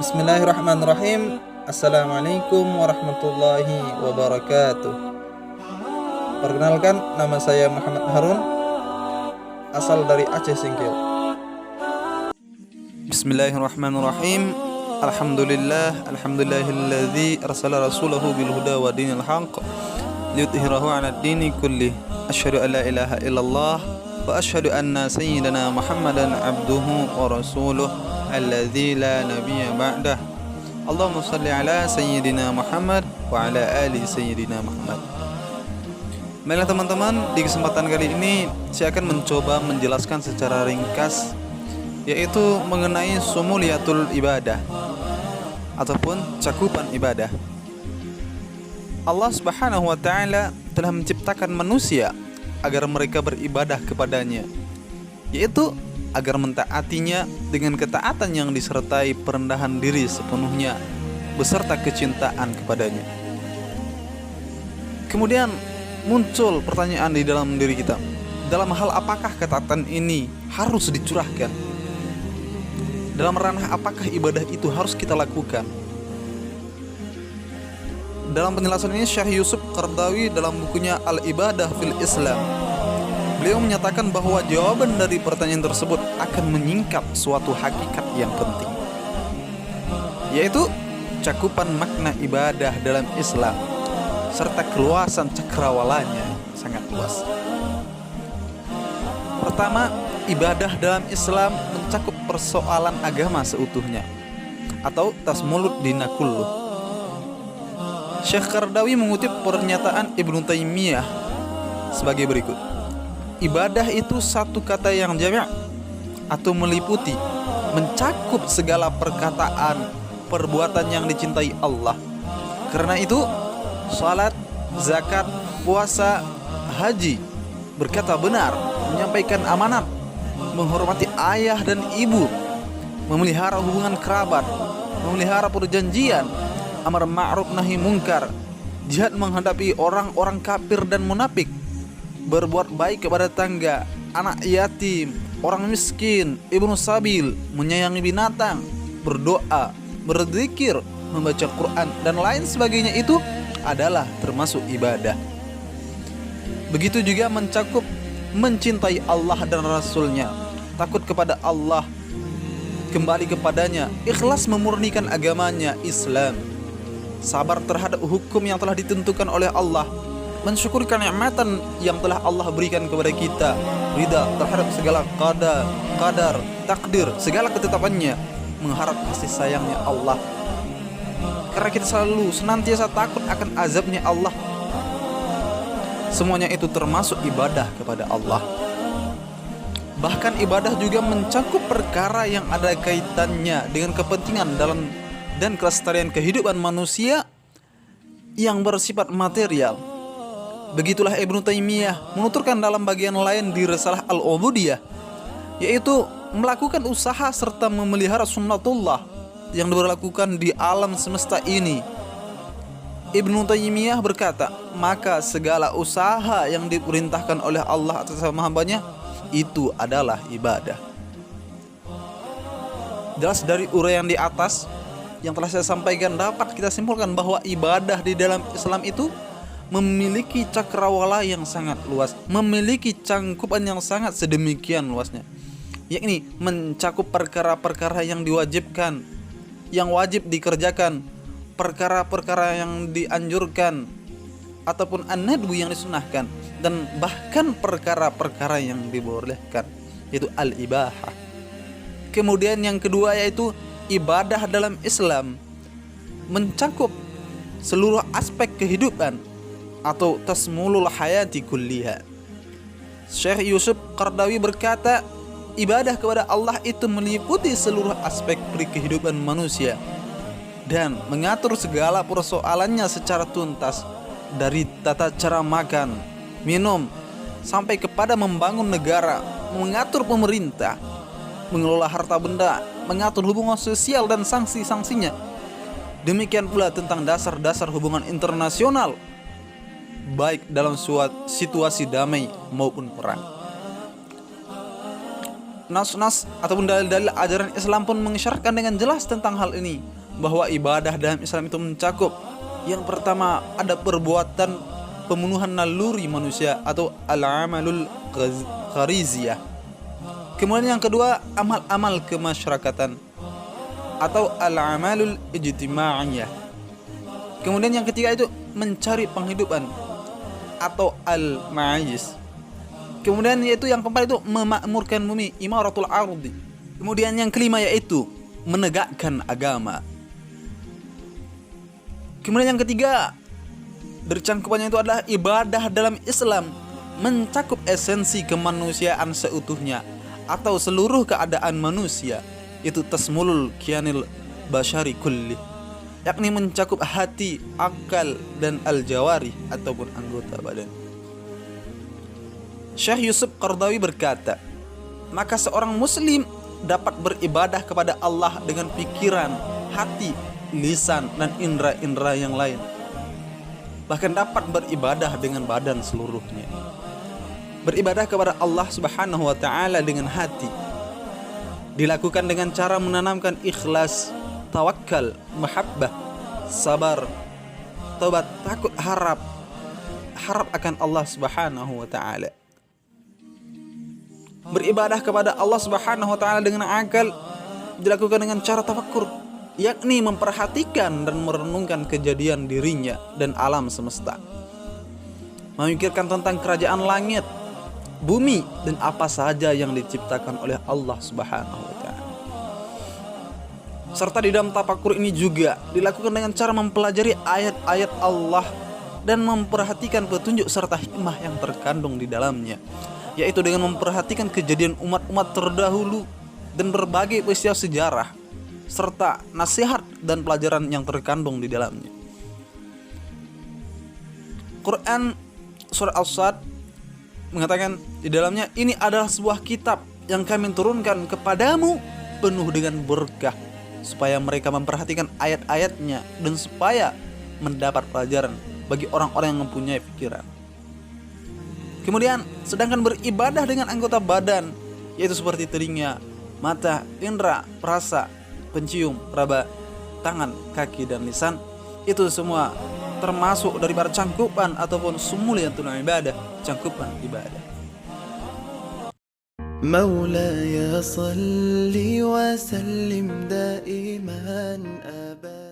Bismillahirrahmanirrahim. Assalamualaikum warahmatullahi wabarakatuh. Perkenalkan, nama saya Muhammad Harun, asal dari Aceh Singkil. Bismillahirrahmanirrahim. Alhamdulillahilladzi arsala rasulahu bil huda wa dinil haqq liyudhhirahu 'ala ad-dini kullih. Asyhadu an la ilaha illallah wa asyhadu anna sayyidana Muhammadan abduhu wa rasuluh alladzi la nabiyya ba'dah. Allahumma shalli ala sayyidina Muhammad wa ala ali sayyidina Muhammad. Baiklah teman-teman, di kesempatan kali ini saya akan mencoba menjelaskan secara ringkas, yaitu mengenai sumuliyatul ibadah ataupun cakupan ibadah. Allah Subhanahu wa taala telah menciptakan manusia agar mereka beribadah kepadanya, yaitu agar mentaatinya dengan ketaatan yang disertai perendahan diri sepenuhnya beserta kecintaan kepadanya. Kemudian muncul pertanyaan di dalam diri kita, dalam hal apakah ketaatan ini harus dicurahkan? Dalam ranah apakah ibadah itu harus kita lakukan? Dalam penjelasan ini Syekh Yusuf Qaradawi dalam bukunya Al-Ibadah fil Islam, beliau menyatakan bahwa jawaban dari pertanyaan tersebut akan menyingkap suatu hakikat yang penting, yaitu cakupan makna ibadah dalam Islam serta keluasan cakrawalanya sangat luas. Pertama, ibadah dalam Islam mencakup persoalan agama seutuhnya atau tasmulud dina kulluh. Syekh Qaradawi mengutip pernyataan Ibnu Taimiyah sebagai berikut: ibadah itu satu kata yang jami' atau meliputi, mencakup segala perkataan, perbuatan yang dicintai Allah. Karena itu salat, zakat, puasa, haji, berkata benar, menyampaikan amanat, menghormati ayah dan ibu, memelihara hubungan kerabat, memelihara perjanjian, amar ma'ruf nahi mungkar, jihad menghadapi orang-orang kafir dan munafik, berbuat baik kepada tetangga, anak yatim, orang miskin, ibnu sabil, menyayangi binatang, berdoa, berzikir, membaca Quran dan lain sebagainya itu adalah termasuk ibadah. Begitu juga mencakup mencintai Allah dan Rasulnya, takut kepada Allah, kembali kepadanya, ikhlas memurnikan agamanya Islam, sabar terhadap hukum yang telah ditentukan oleh Allah, mensyukuri kenikmatan yang telah Allah berikan kepada kita, ridha terhadap segala qadar, takdir, segala ketetapannya, mengharap kasih sayangnya Allah, karena kita selalu senantiasa takut akan azabnya Allah. Semuanya itu termasuk ibadah kepada Allah. Bahkan ibadah juga mencakup perkara yang ada kaitannya dengan kepentingan dalam dan kelestarian kehidupan manusia yang bersifat material. Begitulah Ibnu Taimiyah menuturkan dalam bagian lain di Risalah Al-Ubudiyah, yaitu melakukan usaha serta memelihara sunnatullah yang diberlakukan di alam semesta ini. Ibnu Taimiyah berkata, maka segala usaha yang diperintahkan oleh Allah atas hamba-hambanya itu adalah ibadah. Jelas dari uraian di atas yang telah saya sampaikan, dapat kita simpulkan bahwa ibadah di dalam Islam itu memiliki cakrawala yang sangat luas, memiliki cangkupan yang sangat sedemikian luasnya, yakni mencakup perkara-perkara yang diwajibkan, yang wajib dikerjakan, perkara-perkara yang dianjurkan ataupun an-nadbu yang disunahkan, dan bahkan perkara-perkara yang dibolehkan, yaitu al-ibahah. Kemudian yang kedua yaitu ibadah dalam Islam mencakup seluruh aspek kehidupan atau tasmulul hayati kulliha. Syekh Yusuf Qaradawi berkata, ibadah kepada Allah itu meliputi seluruh aspek kehidupan manusia dan mengatur segala persoalannya secara tuntas, dari tata cara makan, minum, sampai kepada membangun negara, mengatur pemerintah, mengelola harta benda, mengatur hubungan sosial dan sanksi-sanksinya. Demikian pula tentang dasar-dasar hubungan internasional, baik dalam suatu situasi damai maupun perang. nas-nas ataupun dalil-dalil ajaran Islam pun mengisyaratkan dengan jelas tentang hal ini, bahwa ibadah dalam Islam itu mencakup yang pertama ada perbuatan pembunuhan naluri manusia atau al-amalul ghariziyah. Kemudian yang kedua amal-amal kemasyarakatan atau al-amalul ijtima'iyah. Kemudian yang ketiga itu mencari penghidupan atau al-ma'ayis. Kemudian yaitu yang keempat itu memakmurkan bumi, imaratul ardi. Kemudian yang kelima yaitu menegakkan agama. Kemudian yang ketiga dari cangkupannya itu adalah ibadah dalam Islam mencakup esensi kemanusiaan seutuhnya atau seluruh keadaan manusia, itu tasmulul kianil basyari kulli, yakni mencakup hati, akal, dan al-jawari ataupun anggota badan. Syekh Yusuf Qaradawi berkata, maka seorang muslim dapat beribadah kepada Allah dengan pikiran, hati, lisan, dan indera-indera yang lain. Bahkan dapat beribadah dengan badan seluruhnya. Beribadah kepada Allah Subhanahu wa ta'ala dengan hati dilakukan dengan cara menanamkan ikhlas, tawakal, mahabbah, sabar, taubat, takut, harap akan Allah Subhanahu wa ta'ala. Beribadah kepada Allah Subhanahu wa ta'ala dengan akal dilakukan dengan cara tafakkur, yakni memperhatikan dan merenungkan kejadian dirinya dan alam semesta, memikirkan tentang kerajaan langit, bumi, dan apa saja yang diciptakan oleh Allah Subhanahu wa ta'ala. Serta di dalam tafakkur ini juga dilakukan dengan cara mempelajari ayat-ayat Allah dan memperhatikan petunjuk serta hikmah yang terkandung di dalamnya, yaitu dengan memperhatikan kejadian umat-umat terdahulu dan berbagai peristiwa sejarah serta nasihat dan pelajaran yang terkandung di dalamnya. Quran surah As-Sad mengatakan di dalamnya, ini adalah sebuah kitab yang kami turunkan kepadamu penuh dengan berkah, supaya mereka memperhatikan ayat-ayatnya dan supaya mendapat pelajaran bagi orang-orang yang mempunyai pikiran. Kemudian sedangkan beribadah dengan anggota badan, yaitu seperti telinga, mata, indera, perasa, pencium, raba, tangan, kaki, dan lisan, itu semua termasuk dari cangkupan ataupun sumuliyatul ibadah, cangkupan ibadah. مولاي صل وسلم دائما أبدا